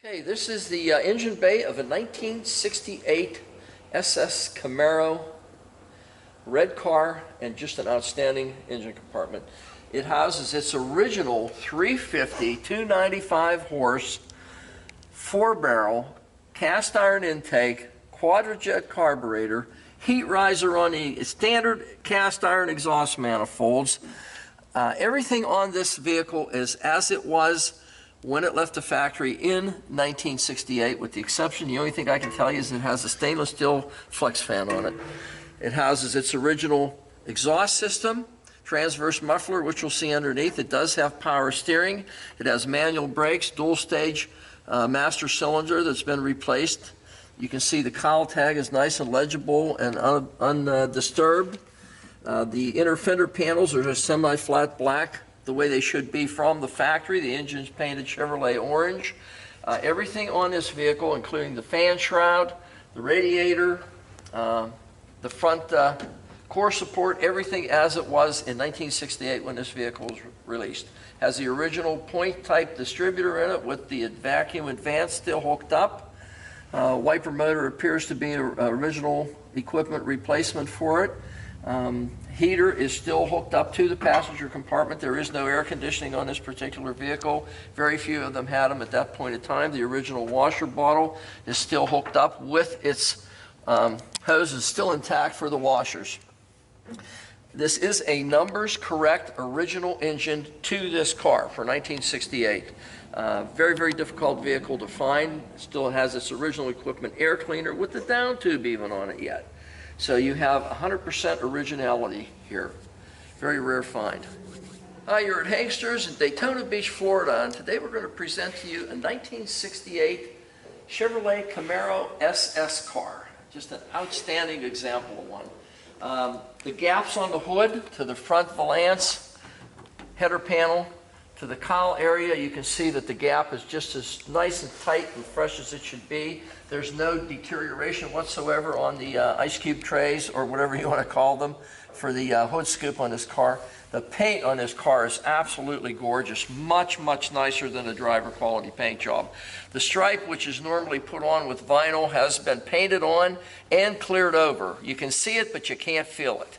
Okay, this is the engine bay of a 1968 SS Camaro, red car, and just an outstanding engine compartment. It houses its original 350, 295 horse, 4-barrel, cast iron intake, quadrajet carburetor, heat riser on the standard cast iron exhaust manifolds. Everything on this vehicle is as it was when it left the factory in 1968, with the exception, the only thing I can tell you is it has a stainless steel flex fan on it. It houses its original exhaust system, transverse muffler, which you'll see underneath. It does have power steering. It has manual brakes, dual stage master cylinder that's been replaced. You can see the cowl tag is nice and legible and undisturbed. The inner fender panels are just semi-flat black, the way they should be from the factory. The engine's painted Chevrolet orange. Everything on this vehicle, including the fan shroud, the radiator, the front core support, everything as it was in 1968 when this vehicle was released. Has the original point type distributor in it with the vacuum advance still hooked up. Wiper motor appears to be an original equipment replacement for it. Heater is still hooked up to the passenger compartment. There is no air conditioning on this particular vehicle. Very few of them had them at that point in time. The original washer bottle is still hooked up with its hoses still intact for the washers. This is a numbers correct original engine to this car for 1968. Very, very difficult vehicle to find. Still has its original equipment air cleaner with the down tube even on it yet. So you have 100% originality here. Very rare find. Hi, you're at Hangsters in Daytona Beach, Florida, and today we're going to present to you a 1968 Chevrolet Camaro Ss car. Just an outstanding example of one. The gaps on the hood to the front valance, header panel, to the cowl area, you can see that the gap is just as nice and tight and fresh as it should be. There's no deterioration whatsoever on the ice cube trays, or whatever you want to call them, for the hood scoop on this car. The paint on this car is absolutely gorgeous, much, much nicer than a driver quality paint job. The stripe, which is normally put on with vinyl, has been painted on and cleared over. You can see it, but you can't feel it.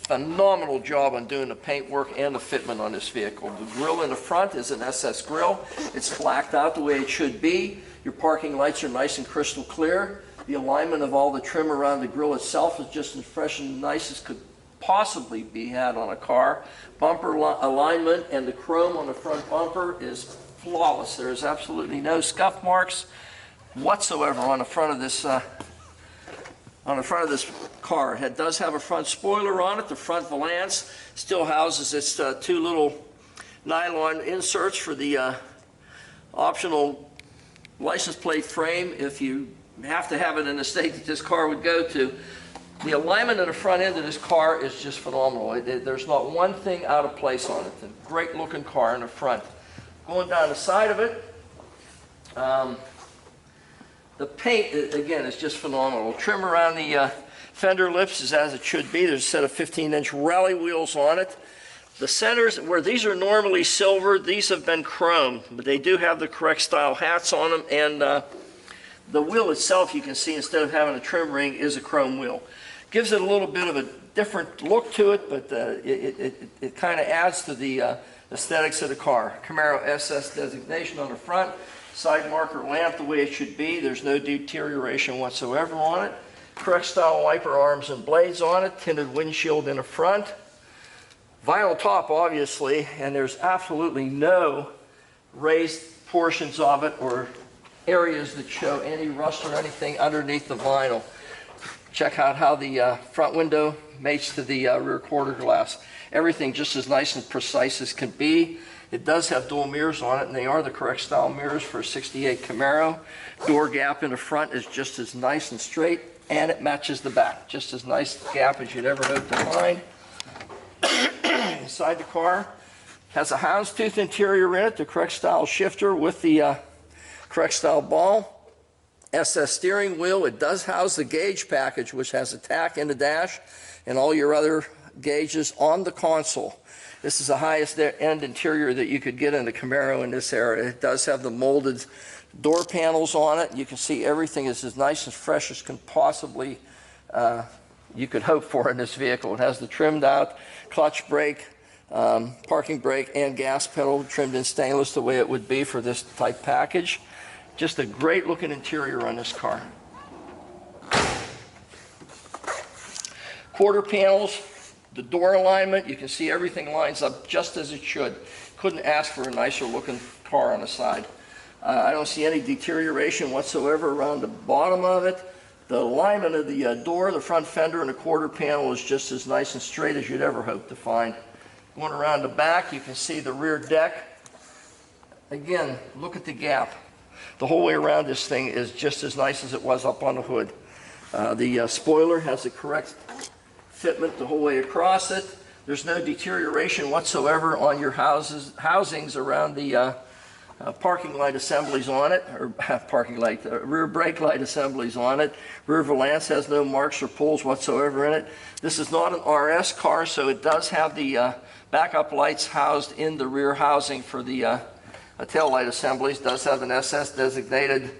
Phenomenal job on doing the paint work and the fitment on this vehicle. The grille in the front is an SS grille. It's blacked out the way it should be. Your parking lights are nice and crystal clear. The alignment of all the trim around the grille itself is just as fresh and nice as could possibly be had on a car. Bumper alignment and the chrome on the front bumper is flawless. There is absolutely no scuff marks whatsoever on the front of this car. It does have a front spoiler on it. The front valance still houses its two little nylon inserts for the optional license plate frame if you have to have it in the state that this car would go to. The alignment of the front end of this car is just phenomenal. There's not one thing out of place on it. It's a great looking car in the front. Going down the side of it, the paint, again, is just phenomenal. Trim around the fender lips is as it should be. There's a set of 15-inch rally wheels on it. The centers, where these are normally silver, these have been chromed, but they do have the correct style hats on them, and the wheel itself, you can see, instead of having a trim ring, is a chrome wheel. Gives it a little bit of a different look to it, but it kind of adds to the aesthetics of the car. Camaro SS designation on the front. Side marker lamp the way it should be. There's no deterioration whatsoever on it. Correct style wiper arms and blades on it. Tinted windshield in the front. Vinyl top, obviously, and there's absolutely no raised portions of it or areas that show any rust or anything underneath the vinyl. Check out how the front window mates to the rear quarter glass. Everything just as nice and precise as can be. It does have dual mirrors on it, and they are the correct style mirrors for a 68 Camaro. Door gap in the front is just as nice and straight, and it matches the back. Just as nice gap as you'd ever hope to find. Inside the car, has a houndstooth interior in it, the correct style shifter with the correct style ball. SS steering wheel. It does house the gauge package, which has a tack in the dash and all your other gauges on the console. This is the highest end interior that you could get in the Camaro in this era. It does have the molded door panels on it. You can see everything is as nice and fresh as can possibly you could hope for in this vehicle. It has the trimmed out clutch brake, parking brake, and gas pedal trimmed in stainless the way it would be for this type package. Just a great looking interior on this car. Quarter panels, the door alignment, you can see everything lines up just as it should. Couldn't ask for a nicer looking car on the side. I don't see any deterioration whatsoever around the bottom of it. The alignment of the door, the front fender, and the quarter panel is just as nice and straight as you'd ever hope to find. Going around the back, you can see the rear deck. Again, look at the gap. The whole way around this thing is just as nice as it was up on the hood. The spoiler has the correct fitment the whole way across it. There's no deterioration whatsoever on your housings around the parking light assemblies on it, or rear brake light assemblies on it. Rear valance has no marks or pulls whatsoever in it. This is not an RS car, so it does have the backup lights housed in the rear housing for the tail light assemblies. Does have an SS designated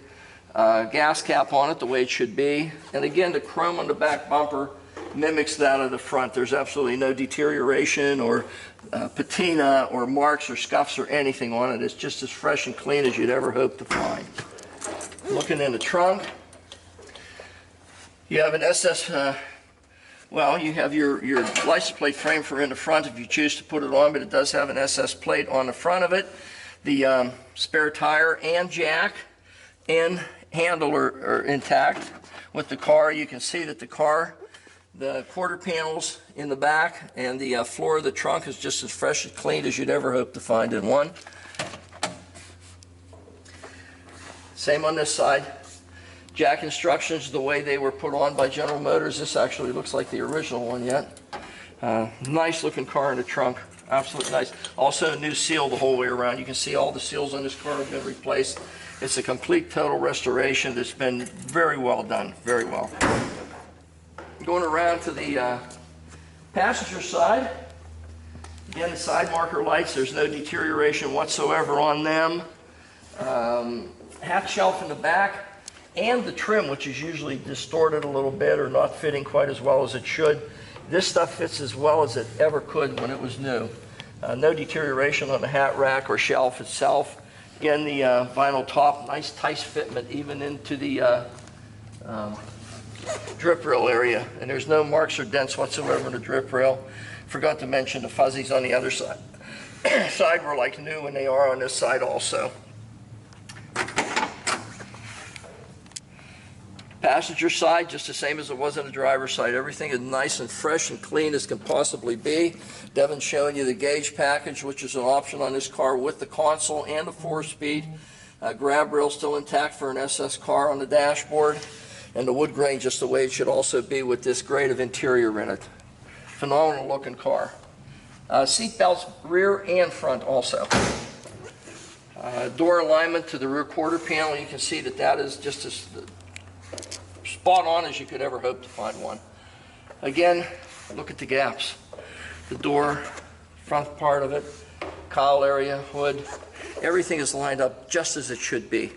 gas cap on it the way it should be. And again, the chrome on the back bumper mimics that of the front. There's absolutely no deterioration or patina or marks or scuffs or anything on it. It's just as fresh and clean as you'd ever hope to find. Looking in the trunk, you have an SS, you have your license plate frame for in the front if you choose to put it on, but it does have an SS plate on the front of it. The spare tire and jack and handle are intact with the car. You can see that the quarter panels in the back and the floor of the trunk is just as fresh and clean as you'd ever hope to find in one. Same on this side. Jack instructions the way they were put on by General Motors. This actually looks like the original one yet. Nice looking car in the trunk. Absolutely nice. Also a new seal the whole way around. You can see all the seals on this car have been replaced. It's a complete total restoration that's been very well done. Very well. Going around to the passenger side, again the side marker lights, there's no deterioration whatsoever on them. Hatch shelf in the back and the trim, which is usually distorted a little bit or not fitting quite as well as it should. This stuff fits as well as it ever could when it was new. No deterioration on the hat rack or shelf itself. Again, the vinyl top, nice tight fitment even into the drip rail area, and there's no marks or dents whatsoever in the drip rail. Forgot to mention the fuzzies on the other side. Side were like new, and they are on this side also. Passenger side, just the same as it was on the driver's side. Everything is nice and fresh and clean as can possibly be. Devin's showing you the gauge package, which is an option on this car with the console and the 4-speed. Grab rail still intact for an SS car on the dashboard. And the wood grain just the way it should also be with this grade of interior in it. Phenomenal looking car. Seat belts rear and front also. Door alignment to the rear quarter panel, you can see that that is just as spot on as you could ever hope to find one. Again, look at the gaps. The door, front part of it, cowl area, hood, everything is lined up just as it should be.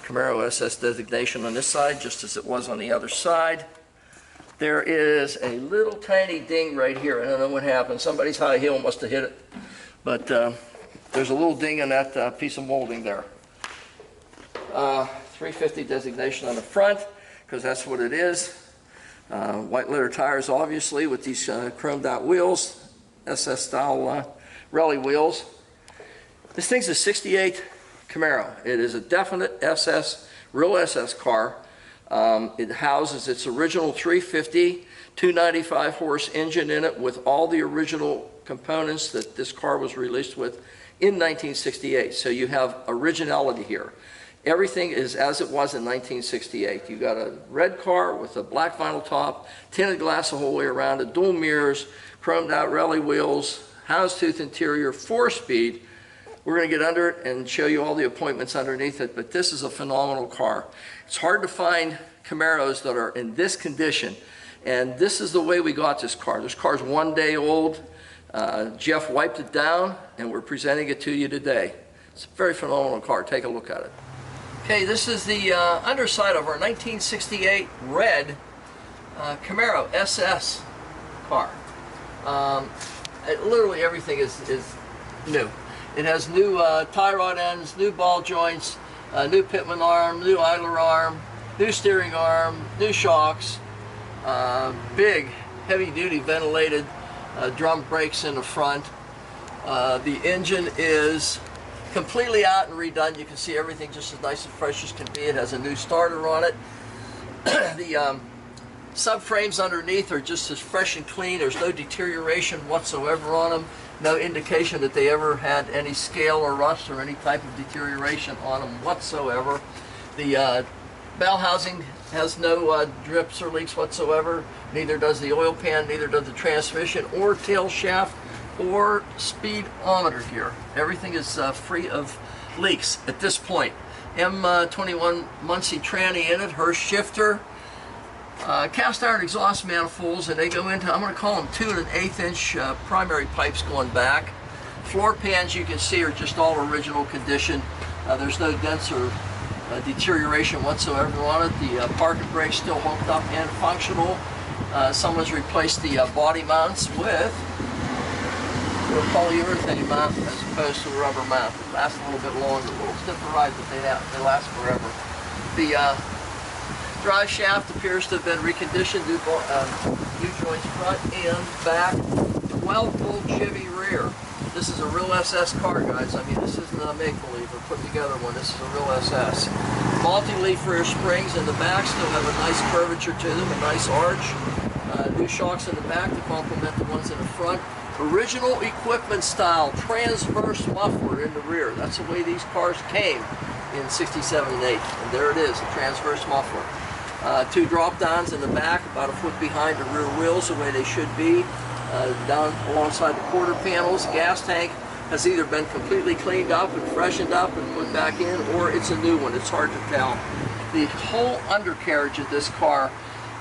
Camaro SS designation on this side, just as it was on the other side. There is a little tiny ding right here. I don't know what happened. Somebody's high heel must have hit it. But there's a little ding in that piece of molding there. 350 designation on the front, because that's what it is. White letter tires, obviously, with these chromed out wheels. SS style rally wheels. This thing's a 68 Camaro. It is a definite SS, real SS car. It houses its original 350, 295 horse engine in it with all the original components that this car was released with in 1968. So you have originality here. Everything is as it was in 1968. You got a red car with a black vinyl top, tinted glass the whole way around it, dual mirrors, chromed out rally wheels, houndstooth interior, 4-speed. We're going to get under it and show you all the appointments underneath it, but this is a phenomenal car. It's hard to find Camaros that are in this condition, and this is the way we got this car. This car's 1 day old. Jeff wiped it down, and we're presenting it to you today. It's a very phenomenal car. Take a look at it. Okay, this is the underside of our 1968 red Camaro SS car. Literally everything is new. It has new tie rod ends, new ball joints, new pitman arm, new idler arm, new steering arm, new shocks, big heavy-duty ventilated drum brakes in the front. The engine is completely out and redone. You can see everything just as nice and fresh as can be. It has a new starter on it. The subframes underneath are just as fresh and clean. There's no deterioration whatsoever on them. No indication that they ever had any scale or rust or any type of deterioration on them whatsoever. The bell housing has no drips or leaks whatsoever. Neither does the oil pan, neither does the transmission or tail shaft or speedometer gear. Everything is free of leaks at this point. M21 Muncie tranny in it, Hurst shifter, cast iron exhaust manifolds, and they go into, I'm going to call them 2 1/8 inch primary pipes going back. Floor pans, you can see, are just all original condition. There's no dents or deterioration whatsoever on it. The parking brake's still hooked up and functional. Someone's replaced the body mounts with a polyurethane mount as opposed to a rubber mount. It lasts a little bit longer, a little stiffer ride, but they last forever. The drive shaft appears to have been reconditioned, new joints front and back, 12-volt Chevy rear. This is a real SS car, guys. I mean, this isn't a make-believe or put together one. This is a real SS. Multi-leaf rear springs in the back still have a nice curvature to them, a nice arch. New shocks in the back to complement the ones in the front. Original equipment style transverse muffler in the rear. That's the way these cars came in 67 and 8. And there it is, a transverse muffler. 2 drop downs in the back, about a foot behind the rear wheels, the way they should be. Down alongside the quarter panels. Gas tank has either been completely cleaned up and freshened up and put back in, or it's a new one. It's hard to tell. The whole undercarriage of this car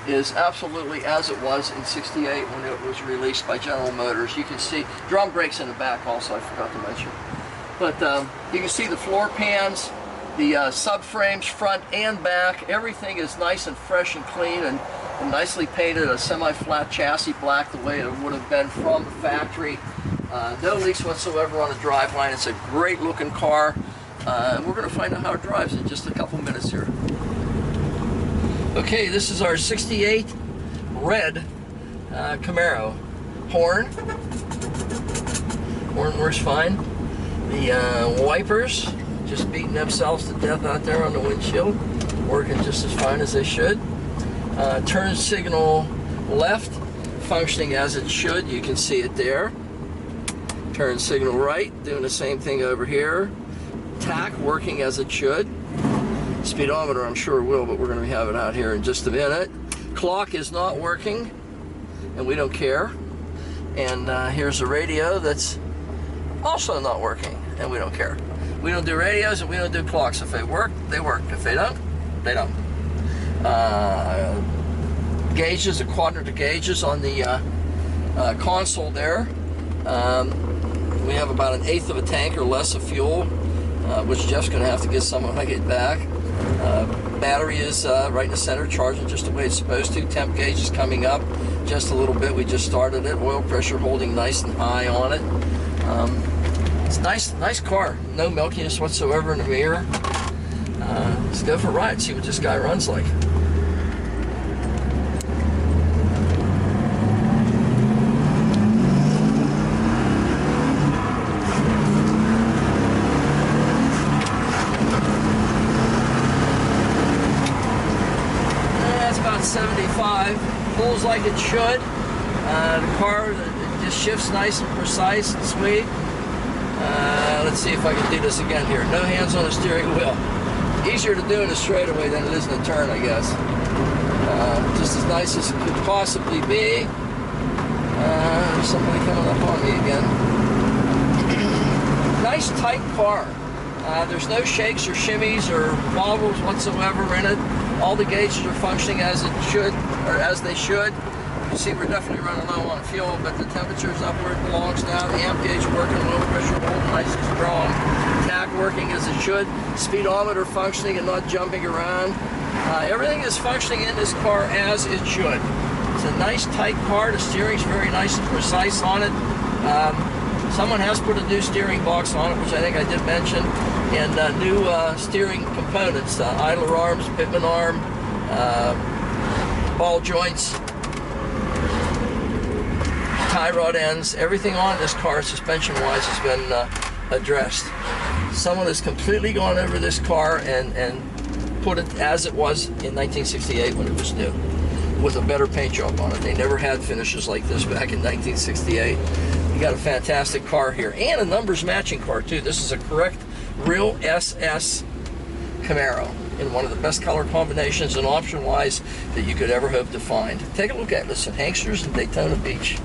is absolutely as it was in 68 when it was released by General Motors. You can see drum brakes in the back also, I forgot to mention. But you can see the floor pans, the subframes front and back. Everything is nice and fresh and clean and nicely painted, a semi-flat chassis black the way it would have been from the factory. No leaks whatsoever on the driveline. It's a great looking car. And we're going to find out how it drives in just a couple minutes here. Okay, this is our 68 red Camaro. Horn works fine. The wipers just beating themselves to death out there on the windshield, working just as fine as they should. Turn signal left, functioning as it should. You can see it there. Turn signal right, doing the same thing over here. Tach working as it should. Speedometer I'm sure will, but we're going to have it out here in just a minute. Clock is not working, and we don't care. And here's a radio that's also not working, and we don't care. We don't do radios and we don't do clocks. If they work, they work. If they don't, they don't. Gauges, a quadrant of gauges on the console there. We have about 1/8 of a tank or less of fuel, which Jeff's going to have to get some when I get back. Battery is right in the center, charging just the way it's supposed to. Temp gauge is coming up just a little bit. We just started it. Oil pressure holding nice and high on it. It's a nice car. No milkiness whatsoever in the mirror. Let's go for a ride, see what this guy runs like. That's about 75. Pulls like it should. The car just shifts nice and precise and sweet. Let's see if I can do this again here. No hands on the steering wheel. Easier to do in a straightaway than it is in a turn, I guess. Just as nice as it could possibly be. There's somebody coming up on me again. Nice tight car. There's no shakes or shimmies or wobbles whatsoever in it. All the gauges are functioning as it should, or as they should. can see we're definitely running low on fuel, but the temperature's up where it belongs now. The amp gauge working, low pressure holding nice and strong. Tach working as it should. Speedometer functioning and not jumping around. Everything is functioning in this car as it should. It's a nice tight car. The steering's very nice and precise on it. Someone has put a new steering box on it, which I think I did mention, and new steering components, idler arms, pitman arm, ball joints, tie rod ends. Everything on this car, suspension-wise, has been addressed. Someone has completely gone over this car and put it as it was in 1968 when it was new, with a better paint job on it. They never had finishes like this back in 1968. You got a fantastic car here, and a numbers matching car too. This is a correct, real SS Camaro in one of the best color combinations and option-wise that you could ever hope to find. Take a look at this in Hanksters and Daytona Beach.